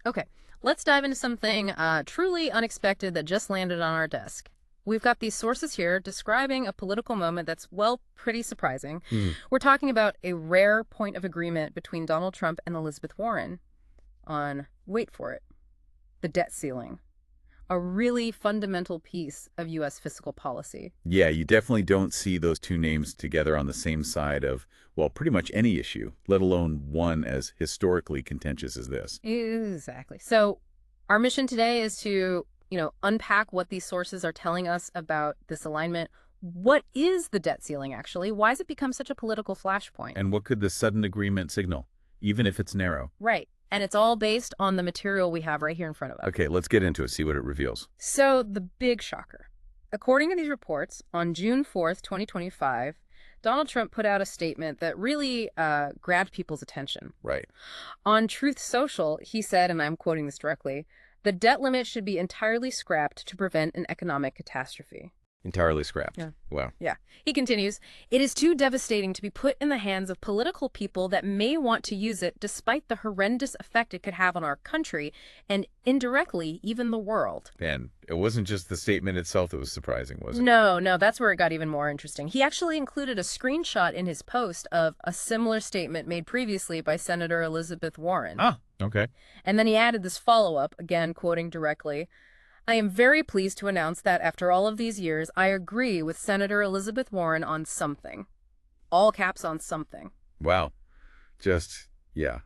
Okay, let's dive into something truly unexpected that just landed on our desk. We've got these sources here describing a political moment that's, well, pretty surprising. Hmm. We're talking about a rare point of agreement between Donald Trump and Elizabeth Warren on, wait for it, the debt ceiling, a really fundamental piece of U.S. fiscal policy. Yeah, you definitely don't see those two names together on the same side of, well, pretty much any issue, let alone one as historically contentious as this. Exactly. So our mission today is to, unpack what these sources are telling us about this alignment. What is the debt ceiling, actually? Why has it become such a political flashpoint? And what could this sudden agreement signal, even if it's narrow? Right. And it's all based on the material we have right here in front of us. Okay, let's get into it, see what it reveals. So the big shocker. According to these reports, on June 4th, 2025, Donald Trump put out a statement that really grabbed people's attention. Right. On Truth Social, he said, and I'm quoting this directly, "The debt limit should be entirely scrapped to prevent an economic catastrophe." Entirely scrapped. Yeah. Wow. Yeah. He continues, "It is too devastating to be put in the hands of political people that may want to use it despite the horrendous effect it could have on our country and indirectly even the world." And it wasn't just the statement itself that was surprising, was it? No, that's where it got even more interesting. He actually included a screenshot in his post of a similar statement made previously by Senator Elizabeth Warren. Ah, okay. And then he added this follow-up, again quoting directly, "I am very pleased to announce that after all of these years, I agree with Senator Elizabeth Warren on something." All caps on something. Wow. Just, yeah.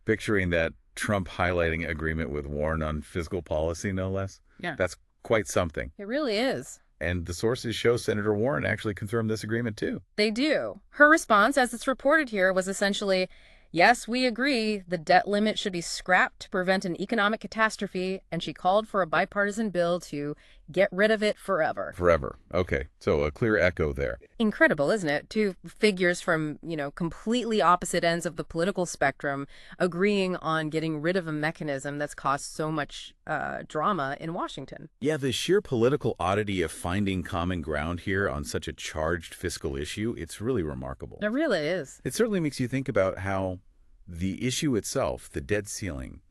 Picturing that Trump highlighting agreement with Warren on fiscal policy, no less. Yeah. That's quite something. It really is. And the sources show Senator Warren actually confirmed this agreement, too. They do. Her response, as it's reported here, was essentially, "Yes, we agree. The debt limit should be scrapped to prevent an economic catastrophe," and she called for a bipartisan bill to get rid of it forever. Forever. Okay. So a clear echo there. Incredible, isn't it? Two figures from, completely opposite ends of the political spectrum agreeing on getting rid of a mechanism that's caused so much drama in Washington. Yeah, the sheer political oddity of finding common ground here on such a charged fiscal issue, it's really remarkable. It really is. It certainly makes you think about how the issue itself, the debt ceiling,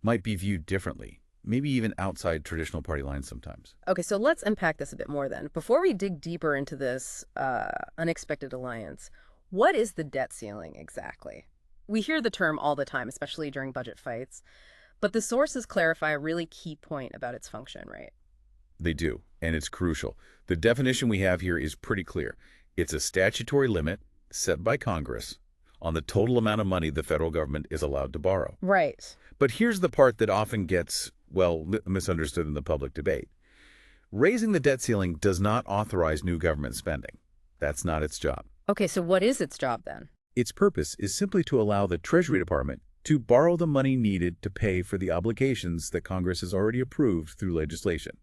might be viewed differently, maybe even outside traditional party lines sometimes. Okay, so let's unpack this a bit more then. Before we dig deeper into this unexpected alliance, what is the debt ceiling exactly? We hear the term all the time, especially during budget fights, but the sources clarify a really key point about its function, right? They do, and it's crucial. The definition we have here is pretty clear. It's a statutory limit set by Congress on the total amount of money the federal government is allowed to borrow. Right. But here's the part that often gets, well, misunderstood in the public debate. Raising the debt ceiling does not authorize new government spending. That's not its job. Okay, so what is its job then? Its purpose is simply to allow the Treasury Department to borrow the money needed to pay for the obligations that Congress has already approved through legislation.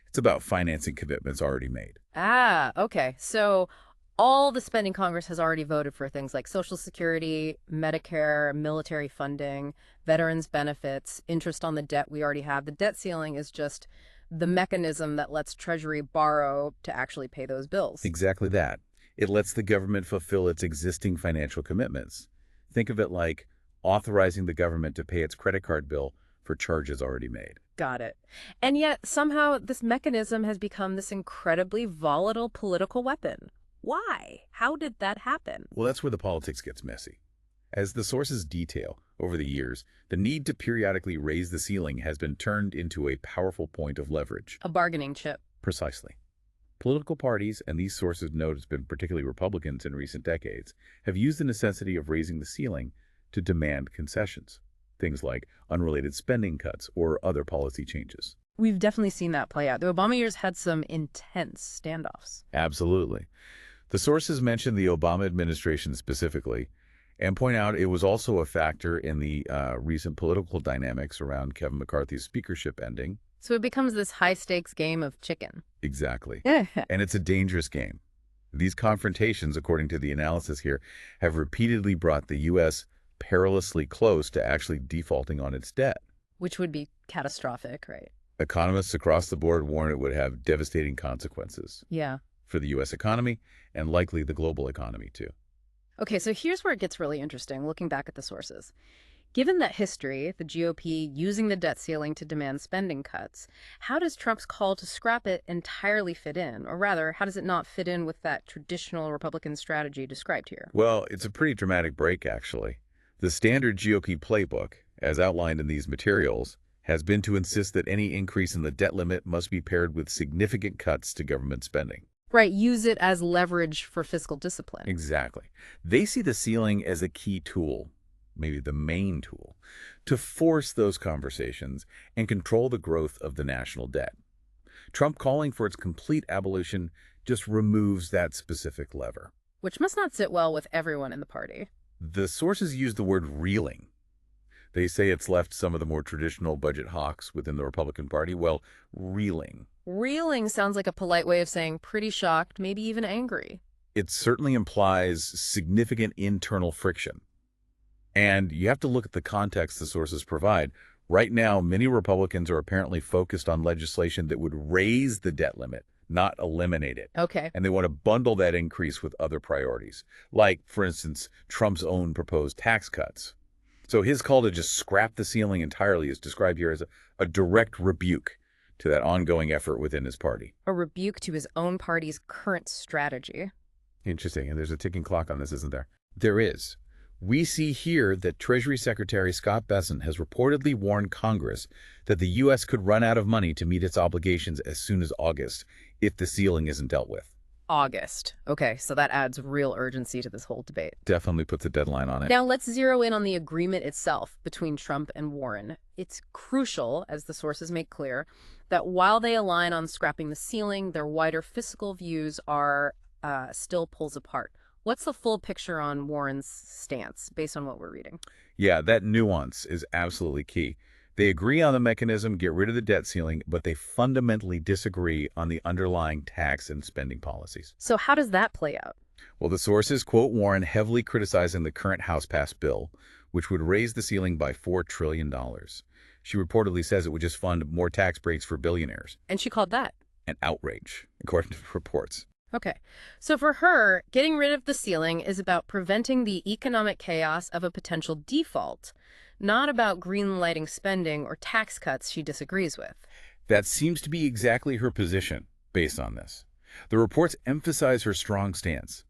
It's about financing commitments already made. Ah, okay. So all the spending Congress has already voted for, things like Social Security, Medicare, military funding, veterans benefits, interest on the debt we already have. The debt ceiling is just the mechanism that lets Treasury borrow to actually pay those bills. Exactly that. It lets the government fulfill its existing financial commitments. Think of it like authorizing the government to pay its credit card bill for charges already made. Got it. And yet somehow this mechanism has become this incredibly volatile political weapon. Why? How did that happen? Well, that's where the politics gets messy. As the sources detail, over the years, the need to periodically raise the ceiling has been turned into a powerful point of leverage. A bargaining chip. Precisely. Political parties, and these sources note it's been particularly Republicans in recent decades, have used the necessity of raising the ceiling to demand concessions, things like unrelated spending cuts or other policy changes. We've definitely seen that play out. The Obama years had some intense standoffs. Absolutely. The sources mention the Obama administration specifically and point out it was also a factor in the recent political dynamics around Kevin McCarthy's speakership ending. So it becomes this high-stakes game of chicken. Exactly. And it's a dangerous game. These confrontations, according to the analysis here, have repeatedly brought the U.S. perilously close to actually defaulting on its debt. Which would be catastrophic, right? Economists across the board warn it would have devastating consequences. Yeah. For the U.S. economy and likely the global economy, too. Okay, so here's where it gets really interesting, looking back at the sources. Given that history, the GOP using the debt ceiling to demand spending cuts, how does Trump's call to scrap it entirely fit in? Or rather, how does it not fit in with that traditional Republican strategy described here? Well, it's a pretty dramatic break, actually. The standard GOP playbook, as outlined in these materials, has been to insist that any increase in the debt limit must be paired with significant cuts to government spending. Right, use it as leverage for fiscal discipline. Exactly. They see the ceiling as a key tool, maybe the main tool, to force those conversations and control the growth of the national debt. Trump calling for its complete abolition just removes that specific lever. Which must not sit well with everyone in the party. The sources use the word reeling. They say it's left some of the more traditional budget hawks within the Republican Party, well, reeling. Reeling sounds like a polite way of saying pretty shocked, maybe even angry. It certainly implies significant internal friction. And you have to look at the context the sources provide. Right now, many Republicans are apparently focused on legislation that would raise the debt limit, not eliminate it. Okay. And they want to bundle that increase with other priorities, like, for instance, Trump's own proposed tax cuts. So his call to just scrap the ceiling entirely is described here as a direct rebuke to that ongoing effort within his party. A rebuke to his own party's current strategy. Interesting. And there's a ticking clock on this, isn't there? There is. We see here that Treasury Secretary Scott Bessent has reportedly warned Congress that the U.S. could run out of money to meet its obligations as soon as August if the ceiling isn't dealt with. August. Okay, so that adds real urgency to this whole debate. Definitely puts a deadline on it. Now let's zero in on the agreement itself between Trump and Warren. It's crucial, as the sources make clear, that while they align on scrapping the ceiling, their wider fiscal views are still pulls apart. What's the full picture on Warren's stance based on what we're reading? Yeah, that nuance is absolutely key. They agree on the mechanism, get rid of the debt ceiling, but they fundamentally disagree on the underlying tax and spending policies. So how does that play out? Well, the sources quote Warren heavily criticizing the current House-passed bill, which would raise the ceiling by $4 trillion. She reportedly says it would just fund more tax breaks for billionaires. And she called that an outrage, according to reports. Okay. So for her, getting rid of the ceiling is about preventing the economic chaos of a potential default, not about green-lighting spending or tax cuts she disagrees with. That seems to be exactly her position based on this. The reports emphasize her strong stance.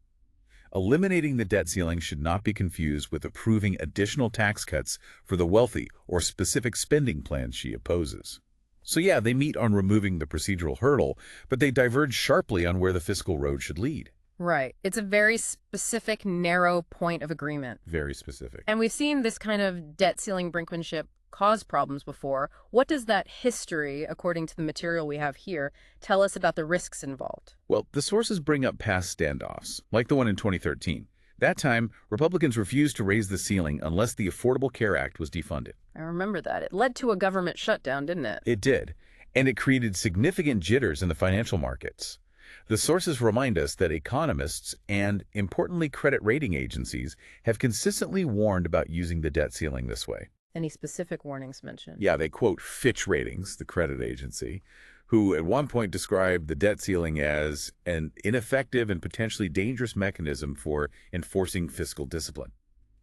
Eliminating the debt ceiling should not be confused with approving additional tax cuts for the wealthy or specific spending plans she opposes. So yeah, they meet on removing the procedural hurdle, but they diverge sharply on where the fiscal road should lead. Right. It's a very specific, narrow point of agreement. Very specific. And we've seen this kind of debt ceiling brinkmanship cause problems before. What does that history, according to the material we have here, tell us about the risks involved? Well, the sources bring up past standoffs, like the one in 2013. That time, Republicans refused to raise the ceiling unless the Affordable Care Act was defunded. I remember that. It led to a government shutdown, didn't it? It did, and it created significant jitters in the financial markets. The sources remind us that economists and, importantly, credit rating agencies have consistently warned about using the debt ceiling this way. Any specific warnings mentioned? Yeah, they quote Fitch Ratings, the credit agency, who at one point described the debt ceiling as an ineffective and potentially dangerous mechanism for enforcing fiscal discipline.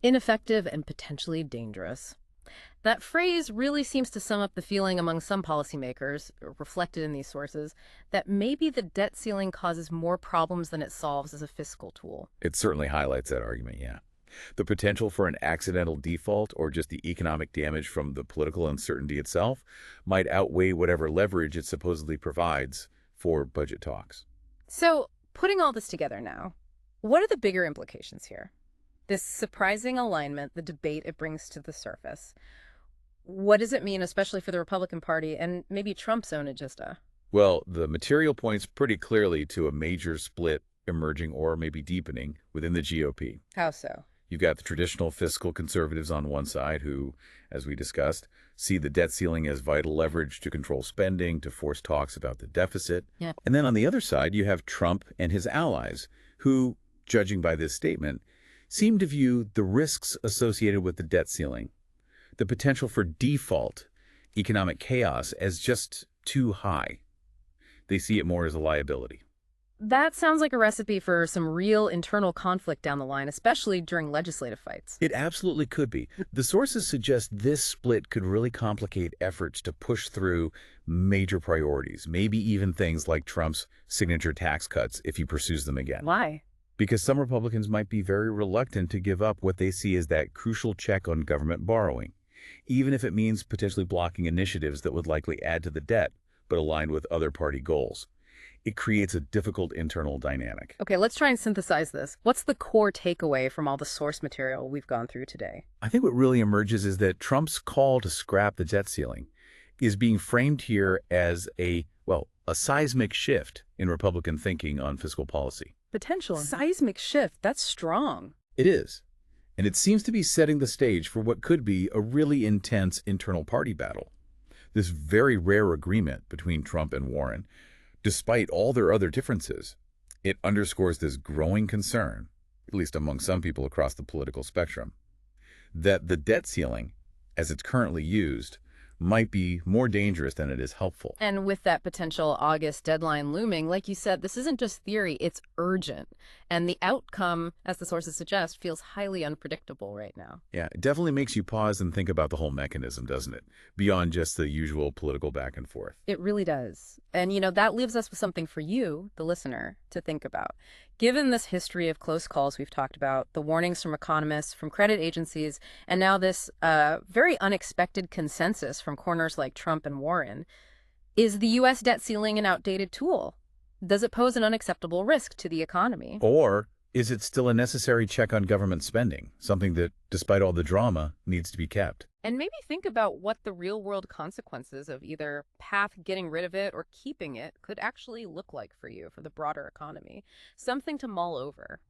Ineffective and potentially dangerous. That phrase really seems to sum up the feeling among some policymakers, reflected in these sources, that maybe the debt ceiling causes more problems than it solves as a fiscal tool. It certainly highlights that argument, yeah. The potential for an accidental default or just the economic damage from the political uncertainty itself might outweigh whatever leverage it supposedly provides for budget talks. So, putting all this together now, what are the bigger implications here? This surprising alignment, the debate it brings to the surface. What does it mean, especially for the Republican Party and maybe Trump's own agenda? Well, the material points pretty clearly to a major split emerging or maybe deepening within the GOP. How so? You've got the traditional fiscal conservatives on one side who, as we discussed, see the debt ceiling as vital leverage to control spending, to force talks about the deficit. Yeah. And then on the other side, you have Trump and his allies who, judging by this statement, seem to view the risks associated with the debt ceiling, the potential for default, economic chaos, as just too high. They see it more as a liability. That sounds like a recipe for some real internal conflict down the line, especially during legislative fights. It absolutely could be. The sources suggest this split could really complicate efforts to push through major priorities, maybe even things like Trump's signature tax cuts if he pursues them again. Why? Because some Republicans might be very reluctant to give up what they see as that crucial check on government borrowing, even if it means potentially blocking initiatives that would likely add to the debt but align with other party goals. It creates a difficult internal dynamic. Okay, let's try and synthesize this. What's the core takeaway from all the source material we've gone through today? I think what really emerges is that Trump's call to scrap the debt ceiling is being framed here as a seismic shift in Republican thinking on fiscal policy. Potential. Seismic shift. That's strong. It is. And it seems to be setting the stage for what could be a really intense internal party battle. This very rare agreement between Trump and Warren, despite all their other differences, it underscores this growing concern, at least among some people across the political spectrum, that the debt ceiling, as it's currently used, might be more dangerous than it is helpful. And with that potential August deadline looming, like you said, this isn't just theory, it's urgent. And the outcome, as the sources suggest, feels highly unpredictable right now. Yeah, it definitely makes you pause and think about the whole mechanism, doesn't it? Beyond just the usual political back and forth. It really does. And, that leaves us with something for you, the listener, to think about. Given this history of close calls we've talked about, the warnings from economists, from credit agencies, and now this very unexpected consensus from corners like Trump and Warren, is the U.S. debt ceiling an outdated tool? Does it pose an unacceptable risk to the economy? Or is it still a necessary check on government spending, something that, despite all the drama, needs to be kept? And maybe think about what the real-world consequences of either path getting rid of it or keeping it could actually look like for you, for the broader economy. Something to mull over.